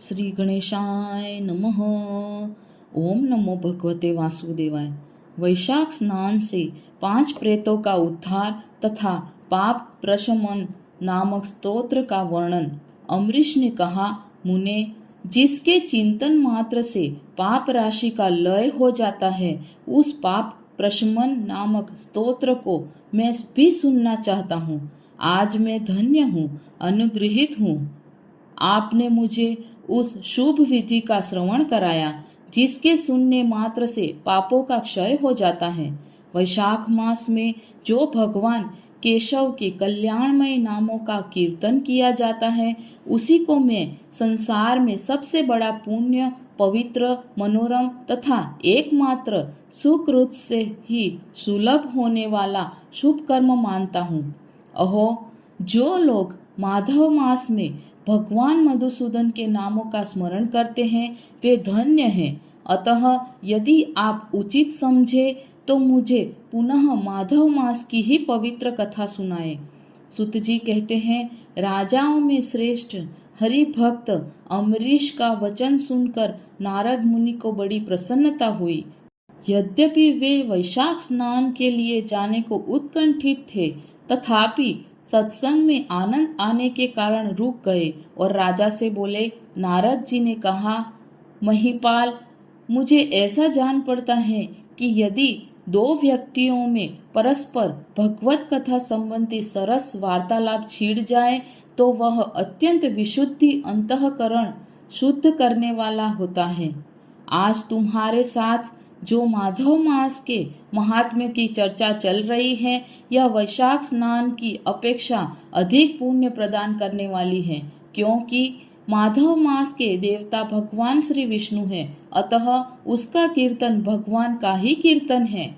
श्री गणेशाय नमः। ओम नमो भगवते वासुदेवाय। वैशाख स्नान से 5 प्रेतों का उद्धार तथा पाप प्रशमन नामक स्तोत्र का वर्णन। अम्बरीश ने कहा, मुने, जिसके चिंतन मात्र से पाप राशि का लय हो जाता है, उस पाप प्रशमन नामक स्तोत्र को मैं भी सुनना चाहता हूँ। आज मैं धन्य हूँ, अनुग्रहित हूँ। आपने मुझे उस शुभ विधि का श्रवण कराया जिसके सुनने मात्र से पापों का क्षय हो जाता है। वैशाख मास में जो भगवान केशव के कल्याणमय नामों का कीर्तन किया जाता है, उसी को मैं संसार में सबसे बड़ा पुण्य, पवित्र, मनोरम तथा एकमात्र सुकृत से ही सुलभ होने वाला शुभ कर्म मानता हूँ। अहो, जो लोग माधव मास में भगवान मधुसूदन के नामों का स्मरण करते हैं, वे धन्य हैं। अतः यदि आप उचित समझे तो मुझे पुनः माधव मास की ही पवित्र कथा सुनाए। सुत जी कहते हैं, राजाओं में श्रेष्ठ हरि भक्त अम्बरीश का वचन सुनकर नारद मुनि को बड़ी प्रसन्नता हुई। यद्यपि वे वैशाख स्नान के लिए जाने को उत्कंठित थे, तथापि सत्संग में आनंद आने के कारण रुक गए और राजा से बोले। नारद जी ने कहा, महिपाल, मुझे ऐसा जान पड़ता है कि यदि 2 व्यक्तियों में परस्पर भगवत कथा संबंधी सरस वार्तालाप छिड़ जाए तो वह अत्यंत विशुद्धि अंतःकरण शुद्ध करने वाला होता है। आज तुम्हारे साथ जो माधव मास के महात्म्य की चर्चा चल रही है, यह वैशाख स्नान की अपेक्षा अधिक पुण्य प्रदान करने वाली है, क्योंकि माधव मास के देवता भगवान श्री विष्णु है। अतः उसका कीर्तन भगवान का ही कीर्तन है।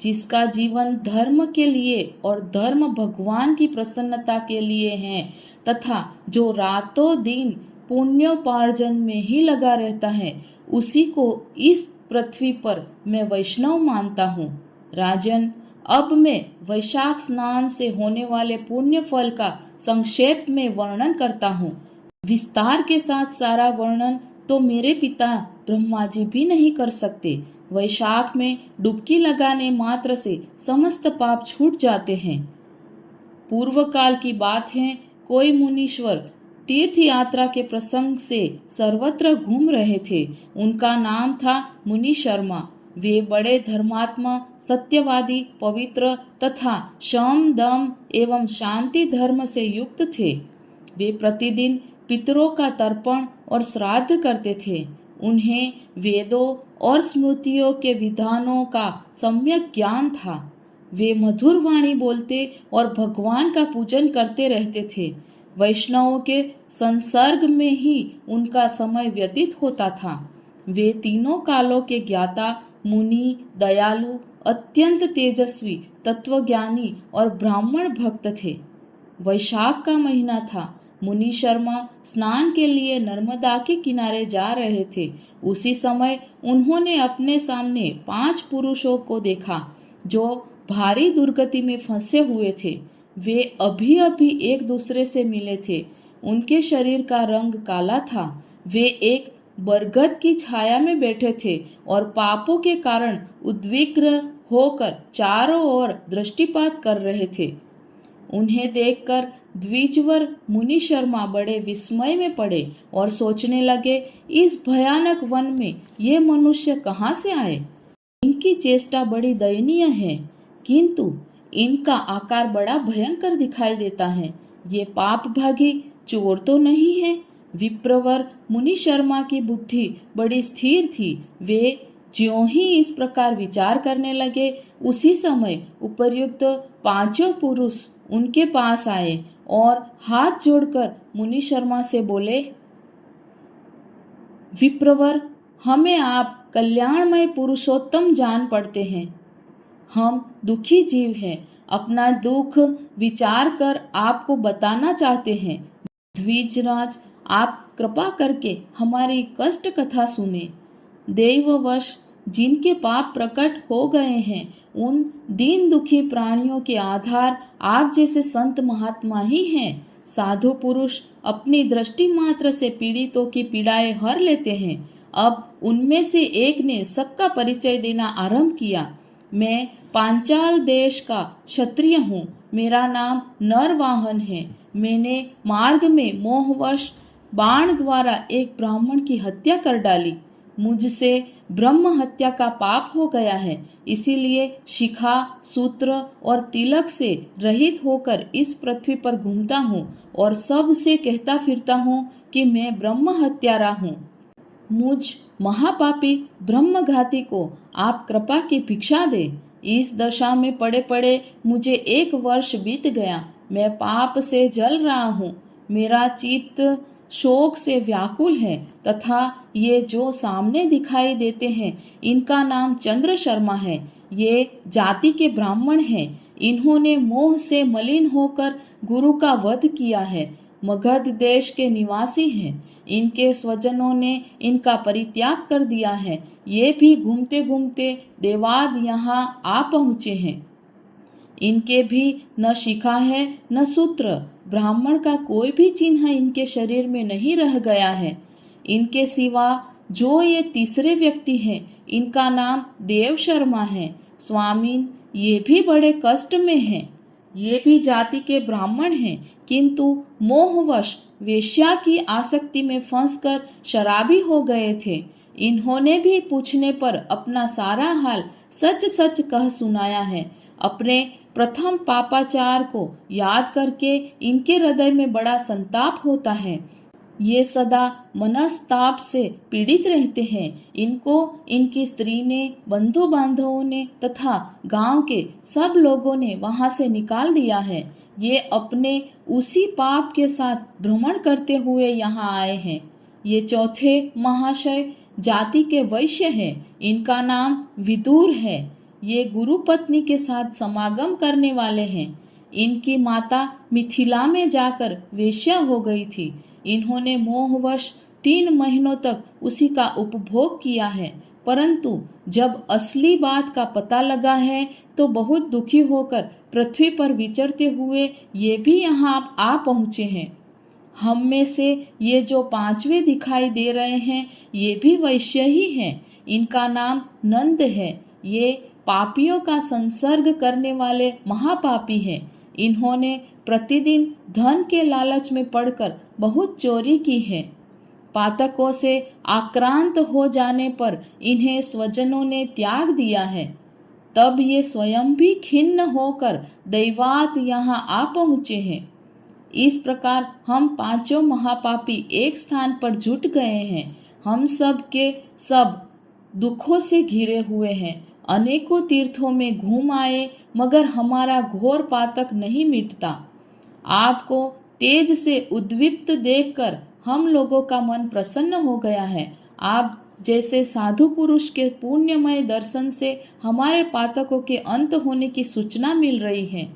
जिसका जीवन धर्म के लिए और धर्म भगवान की प्रसन्नता के लिए है, तथा जो रातों दिन पुण्योपार्जन में ही लगा रहता है, उसी को इस पृथ्वी पर मैं वैष्णव मानता हूँ। राजन, अब मैं वैशाख स्नान से होने वाले पुण्य फल का संक्षेप में वर्णन करता हूँ। विस्तार के साथ सारा वर्णन तो मेरे पिता ब्रह्मा जी भी नहीं कर सकते। वैशाख में डुबकी लगाने मात्र से समस्त पाप छूट जाते हैं। पूर्व काल की बात है, कोई मुनीश्वर तीर्थ यात्रा के प्रसंग से सर्वत्र घूम रहे थे। उनका नाम था मुनि शर्मा। वे बड़े धर्मात्मा, सत्यवादी, पवित्र तथा शम, दम एवं शांति धर्म से युक्त थे। वे प्रतिदिन पितरों का तर्पण और श्राद्ध करते थे। उन्हें वेदों और स्मृतियों के विधानों का सम्यक ज्ञान था। वे मधुर वाणी बोलते और भगवान का पूजन करते रहते थे। वैष्णवों के संसर्ग में ही उनका समय व्यतीत होता था। वे तीनों कालों के ज्ञाता, मुनि, दयालु, अत्यंत तेजस्वी, तत्वज्ञानी और ब्राह्मण भक्त थे। वैशाख का महीना था। मुनि शर्मा स्नान के लिए नर्मदा के किनारे जा रहे थे। उसी समय उन्होंने अपने सामने 5 पुरुषों को देखा जो भारी दुर्गति में फंसे हुए थे। वे अभी अभी एक दूसरे से मिले थे। उनके शरीर का रंग काला था। वे एक बरगद की छाया में बैठे थे और पापों के कारण उद्विग्न होकर चारों ओर दृष्टिपात कर रहे थे। उन्हें देखकर द्विजवर मुनि शर्मा बड़े विस्मय में पड़े और सोचने लगे, इस भयानक वन में ये मनुष्य कहाँ से आए? इनकी चेष्टा बड़ी दयनीय है, किंतु इनका आकार बड़ा भयंकर दिखाई देता है। ये पाप भागी चोर तो नहीं है? विप्रवर मुनि शर्मा की बुद्धि बड़ी स्थिर थी। वे ज्यों ही इस प्रकार विचार करने लगे, उसी समय उपर्युक्त 5 पुरुष उनके पास आए और हाथ जोड़कर मुनि शर्मा से बोले, विप्रवर, हमें आप कल्याणमय पुरुषोत्तम जान पड़ते हैं। हम दुखी जीव हैं। अपना दुख विचार कर आपको बताना चाहते हैं। द्विजराज, आप कृपा करके हमारी कष्ट कथा सुने। दैववश जिनके पाप प्रकट हो गए हैं, उन दीन दुखी प्राणियों के आधार आप जैसे संत महात्मा ही हैं। साधु पुरुष अपनी दृष्टि मात्र से पीड़ितों की पीड़ाएं हर लेते हैं। अब उनमें से एक ने सबका परिचय देना आरंभ किया। मैं पांचाल देश का क्षत्रिय हूँ। मेरा नाम नरवाहन है। मैंने मार्ग में मोहवश बाण द्वारा एक ब्राह्मण की हत्या कर डाली। मुझसे ब्रह्म हत्या का पाप हो गया है, इसीलिए शिखा, सूत्र और तिलक से रहित होकर इस पृथ्वी पर घूमता हूँ और सबसे कहता फिरता हूँ कि मैं ब्रह्म हत्यारा हूँ। मुझ महापापी ब्रह्मघाती को आप कृपा की भिक्षा दे। इस दशा में पड़े पड़े मुझे 1 वर्ष बीत गया। मैं पाप से जल रहा हूँ। मेरा चित्त शोक से व्याकुल है तथा ये जो सामने दिखाई देते हैं इनका नाम चंद्र शर्मा है। ये जाति के ब्राह्मण हैं। इन्होंने मोह से मलिन होकर गुरु का वध किया है। मगध देश के निवासी हैं। इनके स्वजनों ने इनका परित्याग कर दिया है। ये भी घूमते घूमते देवाद यहाँ आ पहुँचे हैं। इनके भी न शिखा है न सूत्र। ब्राह्मण का कोई भी चिन्ह इनके शरीर में नहीं रह गया है। इनके सिवा जो ये तीसरे व्यक्ति हैं, इनका नाम देव शर्मा है। स्वामीन, ये भी बड़े कष्ट में हैं। ये भी जाति के ब्राह्मण हैं, किंतु मोहवश वेश्या की आसक्ति में फंसकर शराबी हो गए थे। इन्होंने भी पूछने पर अपना सारा हाल सच सच कह सुनाया है। अपने प्रथम पापाचार को याद करके इनके हृदय में बड़ा संताप होता है। ये सदा मनस्ताप से पीड़ित रहते हैं। इनको इनकी स्त्री ने, बंधु बांधवों ने तथा गांव के सब लोगों ने वहां से निकाल दिया है। ये अपने उसी पाप के साथ भ्रमण करते हुए यहाँ आए हैं। ये चौथे महाशय जाति के वैश्य हैं। इनका नाम विदुर है। ये गुरु पत्नी के साथ समागम करने वाले हैं। इनकी माता मिथिला में जाकर वेश्या हो गई थी। इन्होंने मोहवश 3 महीनों तक उसी का उपभोग किया है, परंतु जब असली बात का पता लगा है तो बहुत दुखी होकर पृथ्वी पर विचरते हुए ये भी यहाँ आ पहुँचे हैं। हम में से ये जो 5वें दिखाई दे रहे हैं, ये भी वैश्य ही हैं। इनका नाम नंद है। ये पापियों का संसर्ग करने वाले महापापी हैं। इन्होंने प्रतिदिन धन के लालच में पड़कर बहुत चोरी की है। पातकों से आक्रांत हो जाने पर इन्हें स्वजनों ने त्याग दिया है। तब ये स्वयं भी खिन्न होकर दैवात यहाँ आ पहुँचे हैं। इस प्रकार हम 5 महापापी एक स्थान पर जुट गए हैं। हम सब के सब दुखों से घिरे हुए हैं। अनेकों तीर्थों में घूम आए, मगर हमारा घोर पातक नहीं मिटता। आपको तेज से उद्दीप्त देखकर हम लोगों का मन प्रसन्न हो गया है। आप जैसे साधु पुरुष के पुण्यमय दर्शन से हमारे पातकों के अंत होने की सूचना मिल रही है।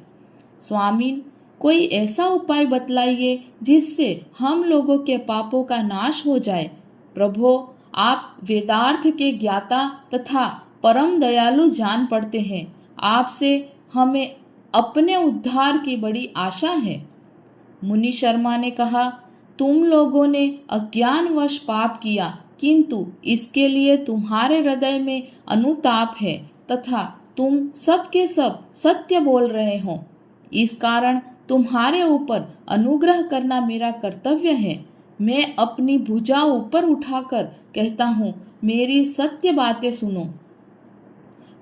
स्वामीन, कोई ऐसा उपाय बतलाइए जिससे हम लोगों के पापों का नाश हो जाए। प्रभो, आप वेदार्थ के ज्ञाता तथा परम दयालु जान पड़ते हैं। आपसे हमें अपने उद्धार की बड़ी आशा है। मुनि शर्मा ने कहा, तुम लोगों ने अज्ञानवश पाप किया, किंतु इसके लिए तुम्हारे हृदय में अनुताप है तथा तुम सबके सब सत्य बोल रहे हो। इस कारण तुम्हारे ऊपर अनुग्रह करना मेरा कर्तव्य है। मैं अपनी भुजा ऊपर उठाकर कहता हूँ, मेरी सत्य बातें सुनो।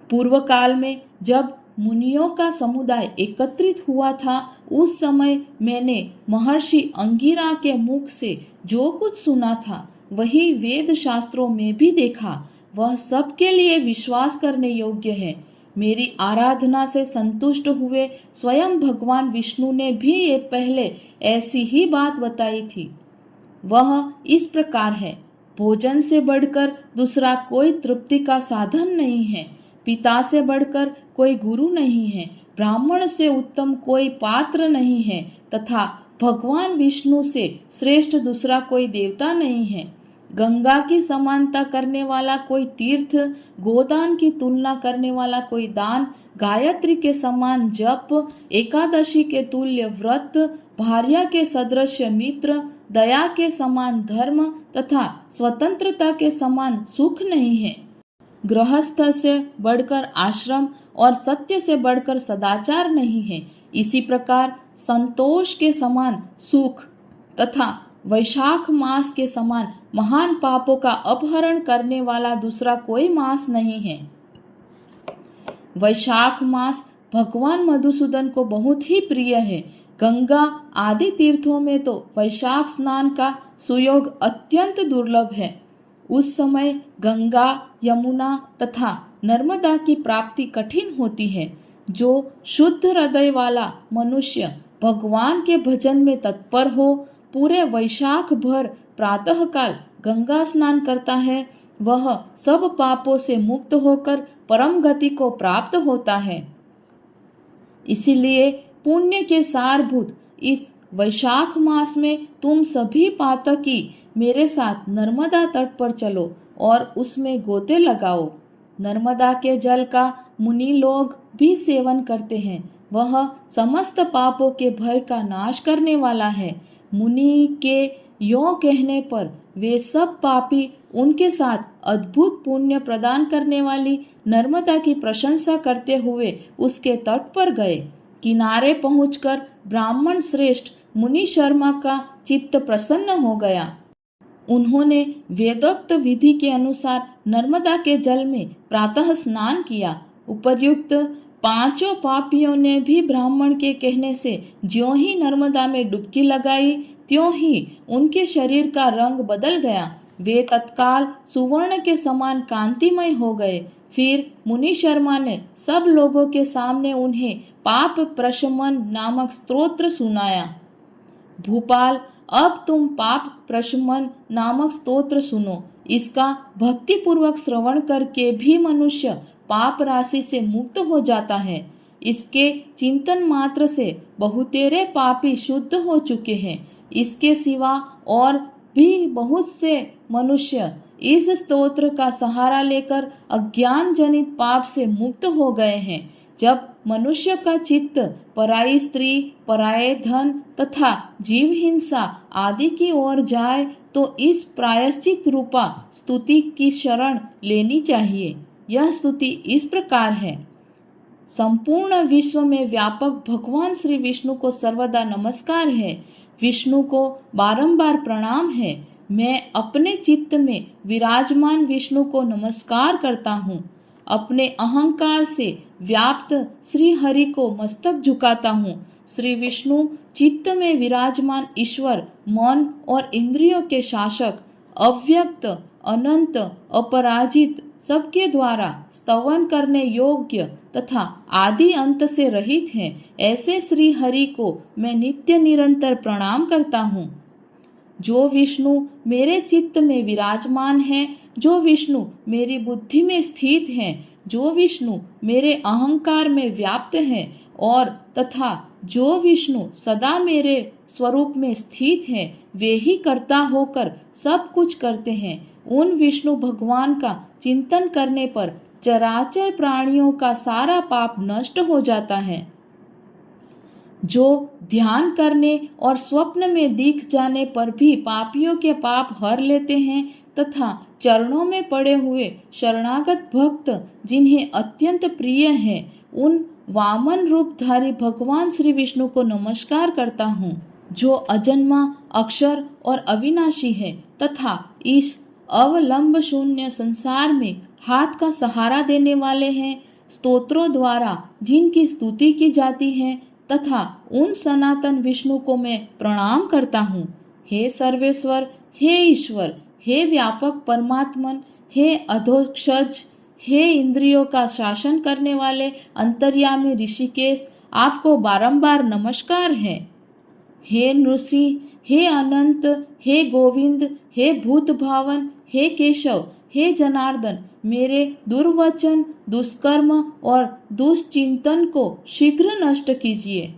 पूर्व काल में जब मुनियों का समुदाय एकत्रित हुआ था, उस समय मैंने महर्षि अंगिरा के मुख से जो कुछ सुना था वही वेद शास्त्रों में भी देखा। वह सबके लिए विश्वास करने योग्य है। मेरी आराधना से संतुष्ट हुए स्वयं भगवान विष्णु ने भी ये पहले ऐसी ही बात बताई थी। वह इस प्रकार है, भोजन से बढ़कर दूसरा कोई तृप्ति का साधन नहीं है। पिता से बढ़कर कोई गुरु नहीं है। ब्राह्मण से उत्तम कोई पात्र नहीं है तथा भगवान विष्णु से श्रेष्ठ दूसरा कोई देवता नहीं है। गंगा की समानता करने वाला कोई तीर्थ, गोदान की तुलना करने वाला कोई दान, गायत्री के समान जप, एकादशी के तुल्य व्रत, भार्या के सदृश मित्र, दया के समान धर्म तथा स्वतंत्रता के समान सुख नहीं है। गृहस्थ से बढ़कर आश्रम और सत्य से बढ़कर सदाचार नहीं है। इसी प्रकार संतोष के समान सुख तथा वैशाख मास के समान महान पापों का अपहरण करने वाला दूसरा कोई मास नहीं है। वैशाख मास भगवान मधुसूदन को बहुत ही प्रिय है। गंगा आदि तीर्थों में तो वैशाख स्नान का सुयोग अत्यंत दुर्लभ है। उस समय गंगा, यमुना तथा नर्मदा की प्राप्ति कठिन होती है। जो शुद्ध हृदय वाला मनुष्य भगवान के भजन में तत्पर हो, पूरे वैशाख भर प्रातःकाल गंगा स्नान करता है, वह सब पापों से मुक्त होकर परम गति को प्राप्त होता है। इसीलिए पुण्य के सारभूत इस वैशाख मास में तुम सभी पातकी मेरे साथ नर्मदा तट पर चलो और उसमें गोते लगाओ। नर्मदा के जल का मुनि लोग भी सेवन करते हैं। वह समस्त पापों के भय का नाश करने वाला है। मुनि के यों कहने पर वे सब पापी उनके साथ अद्भुत पुण्य प्रदान करने वाली नर्मदा की प्रशंसा करते हुए उसके तट पर गए। किनारे पहुंचकर ब्राह्मण श्रेष्ठ मुनि शर्मा का चित्त प्रसन्न हो गया। उन्होंने वेदोक्त विधि के अनुसार नर्मदा के जल में प्रातः स्नान किया। उपर्युक्त पांचों पापियों ने भी ब्राह्मण के कहने से ज्यों ही नर्मदा में डुबकी लगाई, त्यों ही उनके शरीर का रंग बदल गया। वे तत्काल सुवर्ण के समान कांतिमय हो गए। फिर मुनि शर्मा ने सब लोगों के सामने उन्हें पाप प्रशमन नामक स्तोत्र सुनाया। भूपाल, अब तुम पाप प्रशमन नामक स्तोत्र सुनो। इसका भक्ति पूर्वक श्रवण करके भी मनुष्य पाप राशि से मुक्त हो जाता है। इसके चिंतन मात्र से बहुतेरे पापी शुद्ध हो चुके हैं। इसके सिवा और भी बहुत से मनुष्य इस स्तोत्र का सहारा लेकर अज्ञान जनित पाप से मुक्त हो गए हैं। जब मनुष्य का चित्त पराई स्त्री, पराये धन तथा जीव हिंसा आदि की ओर जाए तो इस प्रायश्चित रूपा स्तुति की शरण लेनी चाहिए। यह स्तुति इस प्रकार है। संपूर्ण विश्व में व्यापक भगवान श्री विष्णु को सर्वदा नमस्कार है। विष्णु को बारंबार प्रणाम है। मैं अपने चित्त में विराजमान विष्णु को नमस्कार करता हूँ। अपने अहंकार से व्याप्त श्री हरि को मस्तक झुकाता हूँ। श्री विष्णु चित्त में विराजमान ईश्वर, मन और इंद्रियों के शासक, अव्यक्त, अनंत, अपराजित, सबके द्वारा स्तवन करने योग्य तथा आदि अंत से रहित हैं। ऐसे श्री हरि को मैं नित्य निरंतर प्रणाम करता हूँ। जो विष्णु मेरे चित्त में विराजमान है, जो विष्णु मेरी बुद्धि में स्थित है, जो विष्णु मेरे अहंकार में व्याप्त है और तथा जो विष्णु सदा मेरे स्वरूप में स्थित है, वे ही कर्ता होकर सब कुछ करते हैं। उन विष्णु भगवान का चिंतन करने पर चराचर प्राणियों का सारा पाप नष्ट हो जाता है। जो ध्यान करने और स्वप्न में दिख जाने पर भी पापियों के पाप हर लेते हैं तथा चरणों में पड़े हुए शरणागत भक्त जिन्हें अत्यंत प्रिय है, उन वामन रूपधारी भगवान श्री विष्णु को नमस्कार करता हूँ। जो अजन्मा, अक्षर और अविनाशी है तथा इस अवलंब शून्य संसार में हाथ का सहारा देने वाले हैं, स्तोत्रों द्वारा जिनकी स्तुति की जाती है तथा उन सनातन विष्णु को मैं प्रणाम करता हूँ। हे सर्वेश्वर, हे ईश्वर, हे व्यापक परमात्मन, हे अधोक्षज, हे इंद्रियों का शासन करने वाले अंतर्यामी ऋषिकेश, आपको बारंबार नमस्कार है। हे नृषि, हे अनंत, हे गोविंद, हे भूत भावन, हे केशव, हे जनार्दन, मेरे दुर्वचन, दुष्कर्म और दुष्चिंतन को शीघ्र नष्ट कीजिए।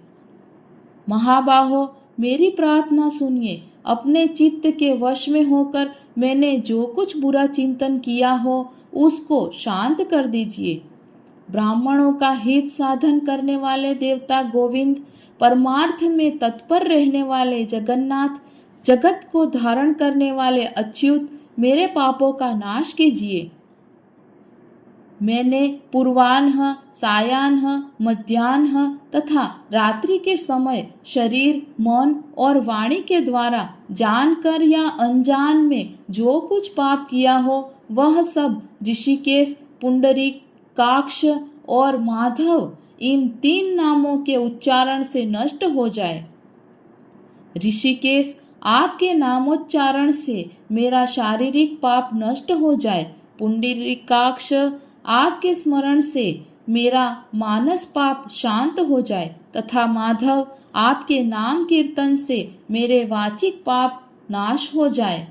महाबाहो, मेरी प्रार्थना सुनिए। अपने चित्त के वश में होकर मैंने जो कुछ बुरा चिंतन किया हो उसको शांत कर दीजिए। ब्राह्मणों का हित साधन करने वाले देवता गोविंद, परमार्थ में तत्पर रहने वाले जगन्नाथ, जगत को धारण करने वाले अच्युत, मेरे पापों का नाश कीजिए। मैंने पूर्वाह्न, सायाह्न, मध्याह्न तथा रात्रि के समय शरीर, मन और वाणी के द्वारा जानकर या अनजान में जो कुछ पाप किया हो, वह सब ऋषिकेश, पुंडरीक, काक्ष और माधव, इन 3 नामों के उच्चारण से नष्ट हो जाए। ऋषिकेश, आपके नामोच्चारण से मेरा शारीरिक पाप नष्ट हो जाए। पुंडरीकाक्ष, आपके स्मरण से मेरा मानस पाप शांत हो जाए। तथा माधव, आपके नाम कीर्तन से मेरे वाचिक पाप नाश हो जाए।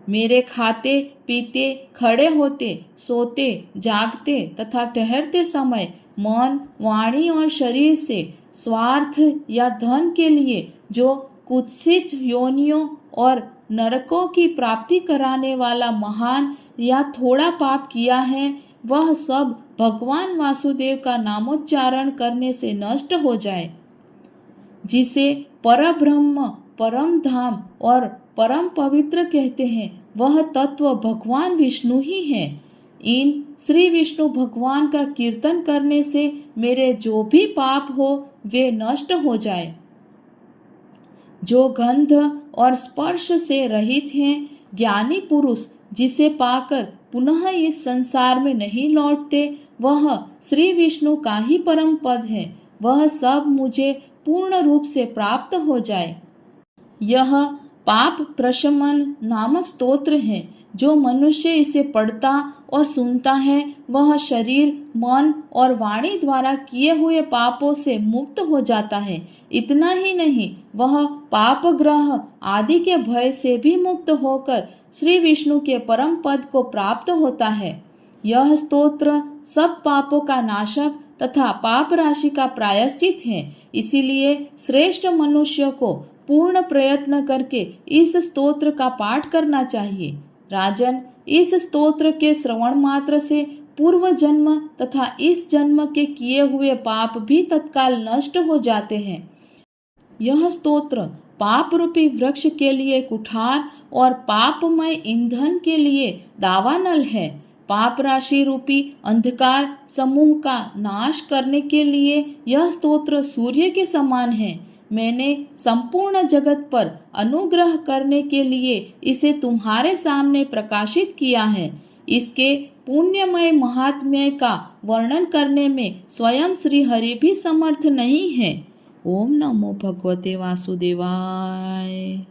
मेरे खाते पीते, खड़े होते, सोते, जागते तथा ठहरते समय मन, वाणी और शरीर से स्वार्थ या धन के लिए जो कुत्सित योनियों और नरकों की प्राप्ति कराने वाला महान या थोड़ा पाप किया है, वह सब भगवान वासुदेव का नामोच्चारण करने से नष्ट हो जाए। जिसे परब्रह्म, परम धाम और परम पवित्र कहते हैं, वह तत्व भगवान विष्णु ही है। इन श्री विष्णु भगवान का कीर्तन करने से मेरे जो भी पाप हो वे नष्ट हो जाए। जो गंध और स्पर्श से रहित हैं, ज्ञानी पुरुष जिसे पाकर पुनः इस संसार में नहीं लौटते, वह श्री विष्णु का ही परम पद है। वह सब मुझे पूर्ण रूप से प्राप्त हो जाए। यह पाप प्रशमन नामक स्तोत्र है। जो मनुष्य इसे पढ़ता और सुनता है, वह शरीर, मन और वाणी द्वारा किए हुए पापों से मुक्त हो जाता है। इतना ही नहीं, वह पाप ग्रह आदि के भय से भी मुक्त होकर श्री विष्णु के परम पद को प्राप्त होता है। यह स्तोत्र सब पापों का नाशक तथा पाप राशि का प्रायश्चित है। इसीलिए श्रेष्ठ मनुष्य को पूर्ण प्रयत्न करके इस स्तोत्र का पाठ करना चाहिए। राजन, इस स्तोत्र के श्रवण मात्र से पूर्व जन्म तथा इस जन्म के किए हुए पाप भी तत्काल नष्ट हो जाते हैं। यह स्तोत्र पाप रूपी वृक्ष के लिए कुठार और पापमय ईंधन के लिए दावानल है। पाप राशि रूपी अंधकार समूह का नाश करने के लिए यह स्तोत्र सूर्य के समान है। मैंने संपूर्ण जगत पर अनुग्रह करने के लिए इसे तुम्हारे सामने प्रकाशित किया है। इसके पुण्यमय महात्म्य का वर्णन करने में स्वयं श्री हरि भी समर्थ नहीं है। ओम नमो भगवते वासुदेवाय।